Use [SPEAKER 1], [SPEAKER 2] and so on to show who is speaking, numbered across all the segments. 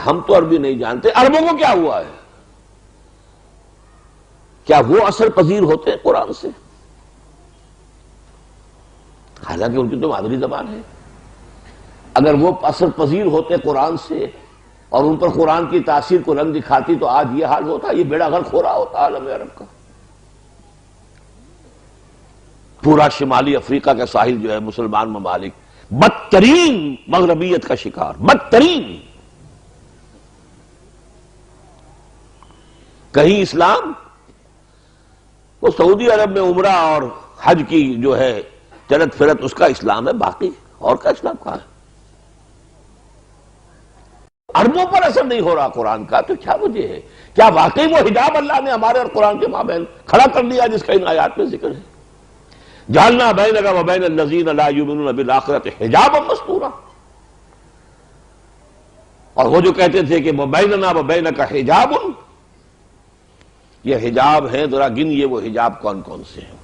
[SPEAKER 1] ہم تو عربی نہیں جانتے، عربوں کو کیا ہوا ہے؟ کیا وہ اثر پذیر ہوتے ہیں قرآن سے؟ حالانکہ ان کی تو مادری زبان ہے۔ اگر وہ اثر پذیر ہوتے قرآن سے اور ان پر قرآن کی تاثیر کو رنگ دکھاتی تو آج یہ حال ہوتا، یہ بیڑا غرق ہو رہا ہوتا عالم عرب کا۔ پورا شمالی افریقہ کا ساحل جو ہے مسلمان ممالک بدترین مغربیت کا شکار، بدترین۔ کہیں اسلام، وہ سعودی عرب میں عمرہ اور حج کی جو ہے چلت پھرت اس کا اسلام ہے، باقی اور کا اسلام کہاں ہے؟ عربوں پر اثر نہیں ہو رہا قرآن کا، تو کیا وجہ ہے؟ کیا واقعی وہ حجاب اللہ نے ہمارے اور قرآن کے مابین کھڑا کر دیا جس کا ان آیات میں ذکر ہے؟ جعلنا بینک وبین الذین لا یؤمنون بالآخرۃ حجابا مستورا۔ اور وہ جو کہتے تھے کہ وبیننا وبینک حجاب، یہ حجاب ہیں، ذرا گنیے وہ حجاب کون کون سے ہیں۔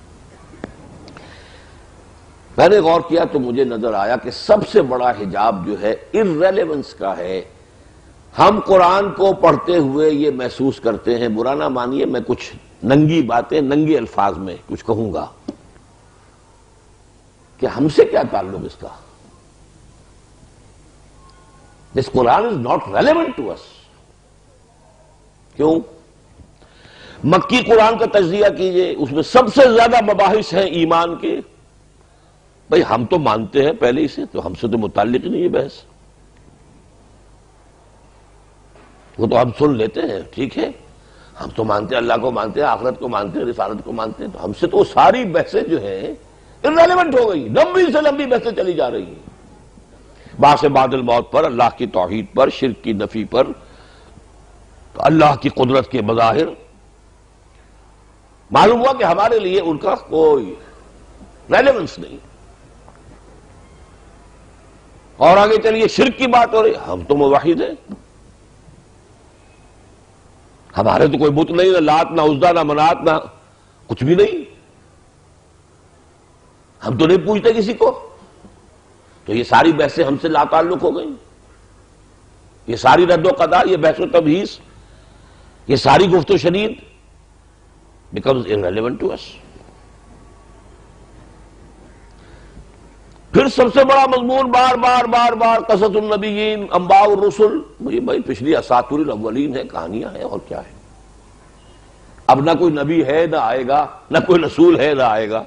[SPEAKER 1] میں نے غور کیا تو مجھے نظر آیا کہ سب سے بڑا حجاب جو ہے irrelevance کا ہے۔ ہم قرآن کو پڑھتے ہوئے یہ محسوس کرتے ہیں، برا نہ مانیے میں کچھ ننگی باتیں ننگے الفاظ میں کچھ کہوں گا، کہ ہم سے کیا تعلق اس کا؟ This Quran is not relevant to us۔ کیوں؟ مکی قرآن کا تجزیہ کیجئے، اس میں سب سے زیادہ مباحث ہیں ایمان کے۔ بھئی ہم تو مانتے ہیں پہلے ہی سے، تو ہم سے تو متعلق نہیں ہے بحث، وہ تو ہم سن لیتے ہیں، ٹھیک ہے، ہم تو مانتے ہیں، اللہ کو مانتے ہیں، آخرت کو مانتے ہیں، رسالت کو مانتے ہیں، تو ہم سے تو وہ ساری بحثیں جو ہیں irrelevant ہو گئی، لمبی سے لمبی بحثیں چلی جا رہی ہیں، بعث بعد الموت پر، اللہ کی توحید پر، شرک کی نفی پر، اللہ کی قدرت کے مظاہر۔ معلوم ہوا کہ ہمارے لیے ان کا کوئی ریلیونس نہیں۔ اور آگے چلیے شرک کی بات ہو رہی، ہم تو موحد ہیں، ہمارے تو کوئی بت نہیں، نہ لات نہ عزا نہ منات نہ کچھ بھی نہیں، ہم تو نہیں پوچھتے کسی کو۔ تو یہ ساری بحثیں ہم سے لا تعلق ہو گئی، یہ ساری رد و قضا، یہ بحث و تبحیث، یہ ساری گفت و شنید becomes irrelevant to us۔ پھر سب سے بڑا مضمون بار بار بار بار قصص النبیین، انباء الرسل، بھائی پچھلی اساطیر الاولین ہے، کہانیاں ہیں، اور کیا ہے؟ اب نہ کوئی نبی ہے نہ آئے گا، نہ کوئی رسول ہے نہ آئے گا۔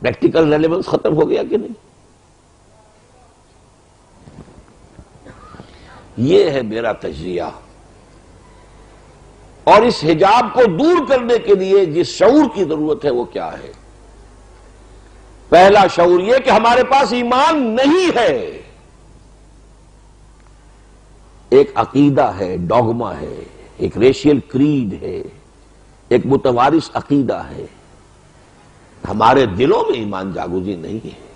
[SPEAKER 1] پریکٹیکل ریلیونس ختم ہو گیا کہ نہیں؟ یہ ہے میرا تجزیہ۔ اور اس حجاب کو دور کرنے کے لیے جس شعور کی ضرورت ہے وہ کیا ہے؟ پہلا شعور یہ کہ ہمارے پاس ایمان نہیں ہے، ایک عقیدہ ہے، ڈوگما ہے، ایک ریشیل کریڈ ہے، ایک متوارث عقیدہ ہے، ہمارے دلوں میں ایمان جاگوزی نہیں ہے۔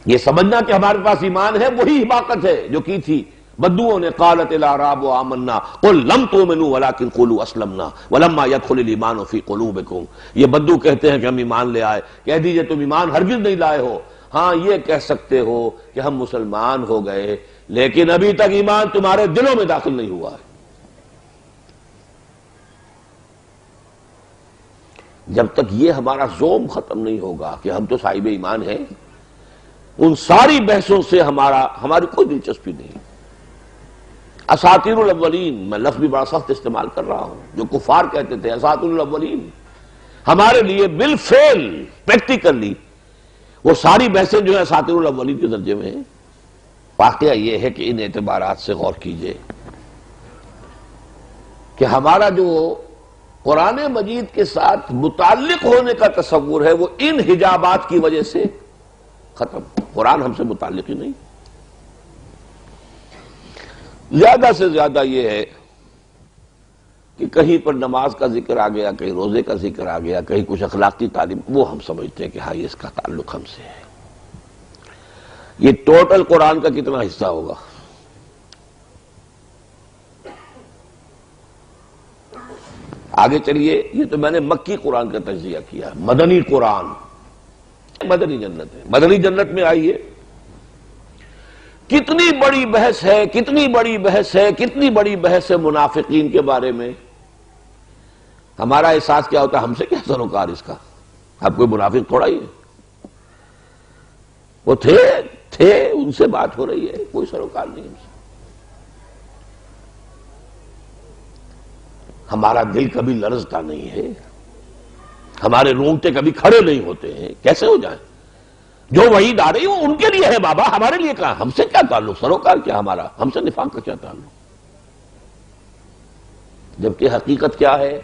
[SPEAKER 1] یہ سمجھنا کہ ہمارے پاس ایمان ہے وہی حماقت ہے جو کی تھی بدوؤں نے، قالت الاعراب آمنا قل لم تؤمنوا ولکن قولوا اسلمنا ولما يدخل الايمان في قلوبكم۔ یہ بدو کہتے ہیں کہ ہم ایمان لے آئے، کہہ دیجئے تم ایمان ہرگز نہیں لائے ہو۔ ہاں یہ کہہ سکتے ہو کہ ہم مسلمان ہو گئے، لیکن ابھی تک ایمان تمہارے دلوں میں داخل نہیں ہوا ہے۔ جب تک یہ ہمارا زوم ختم نہیں ہوگا کہ ہم تو صاحب ایمان ہیں، ان ساری بحثوں سے ہماری کوئی دلچسپی نہیں۔ اساطیر الاولین، میں لفظ بھی بڑا سخت استعمال کر رہا ہوں، جو کفار کہتے تھے اساطیر الاولین، ہمارے لیے بالفعل پریکٹیکلی وہ ساری بحثیں جو ہیں اساطیر الاولین کے درجے میں ہیں۔ واقعہ یہ ہے کہ ان اعتبارات سے غور کیجئے کہ ہمارا جو قرآن مجید کے ساتھ متعلق ہونے کا تصور ہے وہ ان حجابات کی وجہ سے ختم۔ قرآن ہم سے متعلق ہی نہیں۔ زیادہ سے زیادہ یہ ہے کہ کہیں پر نماز کا ذکر آ گیا، کہیں روزے کا ذکر آ گیا، کہیں کچھ اخلاقی تعلیم، وہ ہم سمجھتے ہیں کہ ہاں یہ اس کا تعلق ہم سے ہے۔ یہ ٹوٹل قرآن کا کتنا حصہ ہوگا؟ آگے چلیے، یہ تو میں نے مکی قرآن کا تجزیہ کیا، مدنی قرآن، مدنی جنت ہے، مدنی جنت میں آئیے کتنی بڑی بحث ہے، کتنی بڑی بحث ہے، کتنی بڑی بحث ہے منافقین کے بارے میں۔ ہمارا احساس کیا ہوتا ہے؟ ہم سے کیا سروکار اس کا، اب کوئی منافق تھوڑا ہی ہے، وہ تھے ان سے بات ہو رہی ہے، کوئی سروکار نہیں ان سے۔ ہمارا دل کبھی لرزتا نہیں ہے، ہمارے رونگٹے کبھی کھڑے نہیں ہوتے ہیں، کیسے ہو جائیں؟ جو وحید آ رہی وہ ان کے لیے ہے بابا، ہمارے لیے کہاں؟ ہم سے کیا تعلق؟ سروکار کیا ہمارا؟ ہم سے نفاق کا کیا تعلق؟ جبکہ حقیقت کیا ہے؟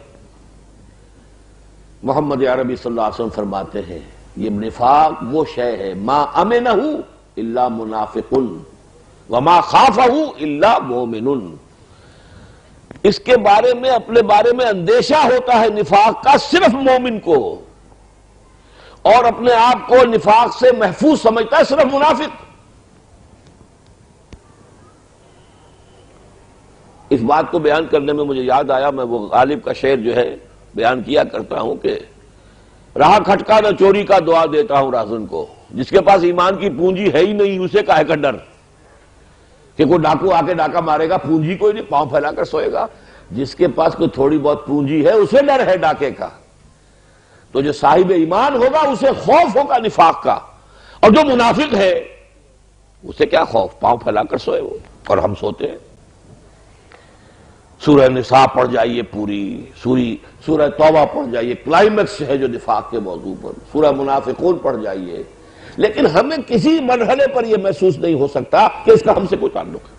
[SPEAKER 1] محمد عربی صلی اللہ علیہ وسلم فرماتے ہیں یہ نفاق وہ شے ہے ما امنہ الا منافق وما خافہ الا مومن، اس کے بارے میں، اپنے بارے میں اندیشہ ہوتا ہے نفاق کا صرف مومن کو، اور اپنے آپ کو نفاق سے محفوظ سمجھتا ہے صرف منافق۔ اس بات کو بیان کرنے میں مجھے یاد آیا، میں وہ غالب کا شعر جو ہے بیان کیا کرتا ہوں کہ رہا کھٹکا نہ چوری کا دعا دیتا ہوں رازن کو، جس کے پاس ایمان کی پونجی ہے ہی نہیں اسے کاہے کا ڈر کہ کوئی ڈاکو آ کے ڈاکہ مارے گا، پونجی کوئی نہیں، پاؤں پھیلا کر سوئے گا۔ جس کے پاس کوئی تھوڑی بہت پونجی ہے اسے ڈر ہے ڈاکے کا، تو جو صاحب ایمان ہوگا اسے خوف ہوگا نفاق کا، اور جو منافق ہے اسے کیا خوف؟ پاؤں پھیلا کر سوئے وہ، اور ہم سوتے ہیں۔ سورہ نساء پڑھ جائیے پوری، سورہ توبہ پڑھ جائیے، کلائمیکس ہے جو نفاق کے موضوع پر، سورہ منافقون پڑھ جائیے، لیکن ہمیں کسی مرحلے پر یہ محسوس نہیں ہو سکتا کہ اس کا ہم سے کوئی تعلق ہے۔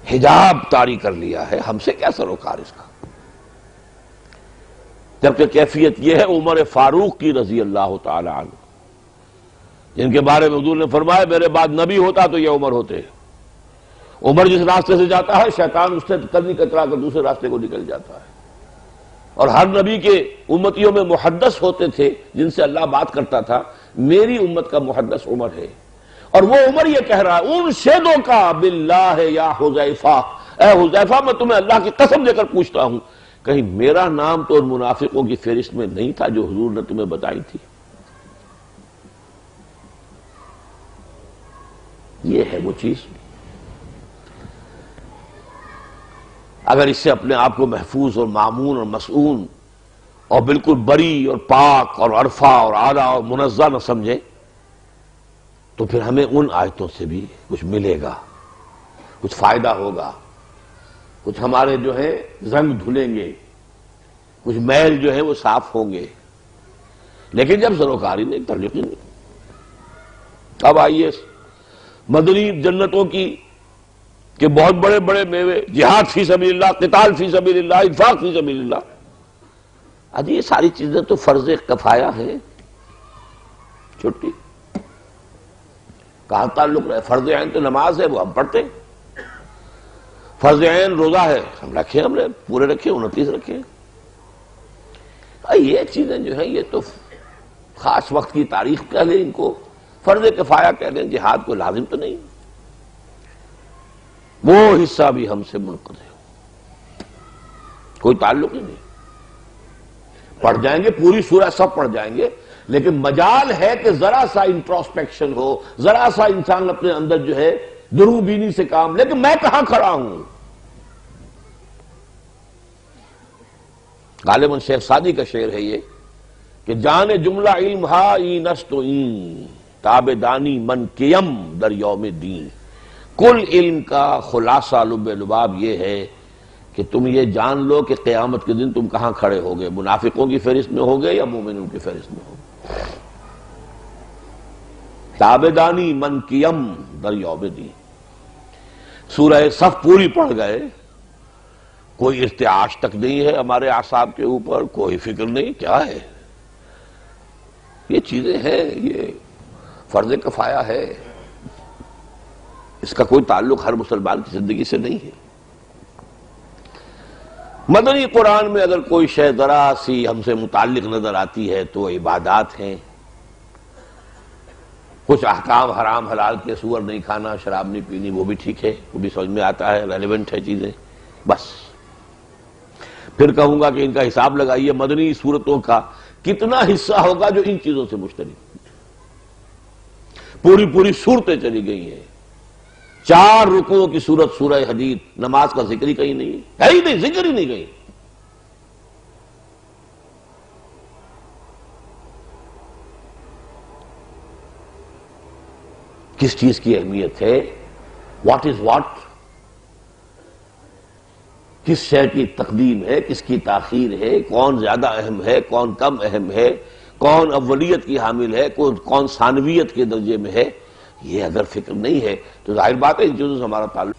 [SPEAKER 1] حجاب طاری کر لیا ہے، ہم سے کیا سروکار اس کا؟ جبکہ کیفیت یہ ہے عمر فاروق کی رضی اللہ تعالی عنہ، جن کے بارے میں حضور نے فرمایا میرے بعد نبی ہوتا تو یہ عمر ہوتے۔ عمر جس راستے سے جاتا ہے شیطان اس سے قدمی کترا کر دوسرے راستے کو نکل جاتا ہے، اور ہر نبی کے امتیوں میں محدث ہوتے تھے جن سے اللہ بات کرتا تھا، میری امت کا محدث عمر ہے، اور وہ عمر یہ کہہ رہا ہے انشدو کا باللہ یا حذیفہ، اے حذیفہ میں تمہیں اللہ کی قسم دے کر پوچھتا ہوں کہیں میرا نام تو ان منافقوں کی فہرست میں نہیں تھا جو حضور نے تمہیں بتائی تھی؟ یہ ہے وہ چیز۔ اگر اس سے اپنے آپ کو محفوظ اور معمون اور مسئون اور بالکل بری اور پاک اور عرفہ اور اعلیٰ اور منزہ نہ سمجھے تو پھر ہمیں ان آیتوں سے بھی کچھ ملے گا، کچھ فائدہ ہوگا، کچھ ہمارے جو ہے زنگ دھلیں گے، کچھ میل جو ہے وہ صاف ہوں گے، لیکن جب سروکاری نہیں، تعلق ہی نہیں۔ اب آئیے مدنی جنتوں کی کہ بہت بڑے بڑے میوے، جہاد فی سبیل اللہ، قتال فی سبیل اللہ، انفاق فی سبیل اللہ، اب یہ ساری چیزیں تو فرض کفایہ ہیں۔ چھٹی کہاں تعلق رہے؟ فرض عین تو نماز ہے، وہ ہم پڑھتے ہیں، فرض عین روزہ ہے، ہم رکھے، ہم نے پورے رکھے، 29 رکھے۔ یہ چیزیں جو ہیں یہ تو خاص وقت کی تاریخ کہہ لیں، ان کو فرض کفایہ کہہ لیں، جہاد کو لازم تو نہیں، وہ حصہ بھی ہم سے منقطع ہے، کوئی تعلق ہی نہیں۔ پڑھ جائیں گے پوری سورہ، سب پڑھ جائیں گے، لیکن مجال ہے کہ ذرا سا انٹروسپیکشن ہو، ذرا سا انسان اپنے اندر جو ہے درو بینی سے کام، لیکن میں کہاں کھڑا ہوں؟ غالباً شیخ سعدی کا شعر ہے یہ کہ جان جملہ علم ہا این است و این تابدانی من کیم در یوم دین، کل علم کا خلاصہ لب لباب یہ ہے کہ تم یہ جان لو کہ قیامت کے دن تم کہاں کھڑے ہوگے، منافقوں کی فہرست میں ہوگے یا مومنوں کی فہرست میں ہوگے۔ تابدانی من کیم در یوم دین، سورہ صف پوری پڑھ گئے، کوئی ارتعاش تک نہیں ہے ہمارے اعصاب کے اوپر، کوئی فکر نہیں، کیا ہے یہ چیزیں ہیں، یہ فرض کفایہ ہے، اس کا کوئی تعلق ہر مسلمان کی زندگی سے نہیں ہے۔ مدنی قرآن میں اگر کوئی شے ذرا سی ہم سے متعلق نظر آتی ہے تو وہ عبادات ہیں، کچھ احکام حرام حلال کے، سور نہیں کھانا، شراب نہیں پینی، وہ بھی ٹھیک ہے، وہ بھی سمجھ میں آتا ہے، ریلیونٹ ہے چیزیں، بس۔ پھر کہوں گا کہ ان کا حساب لگائیے مدنی صورتوں کا کتنا حصہ ہوگا جو ان چیزوں سے مشترک، پوری پوری صورتیں چلی گئی ہیں. 4 رکوعوں کی صورت سورہ حدید، نماز کا ذکر ہی کہیں نہیں ہے ہی نہیں، ذکر ہی نہیں کہیں. کس چیز کی اہمیت ہے؟ What is what? کس شے کی تقدیم ہے، کس کی تاخیر ہے، کون زیادہ اہم ہے، کون کم اہم ہے، کون اولیت کی حامل ہے، کون ثانویت کے درجے میں ہے، یہ اگر فکر نہیں ہے تو ظاہر بات ہے ان چیزوں سے ہمارا تعلق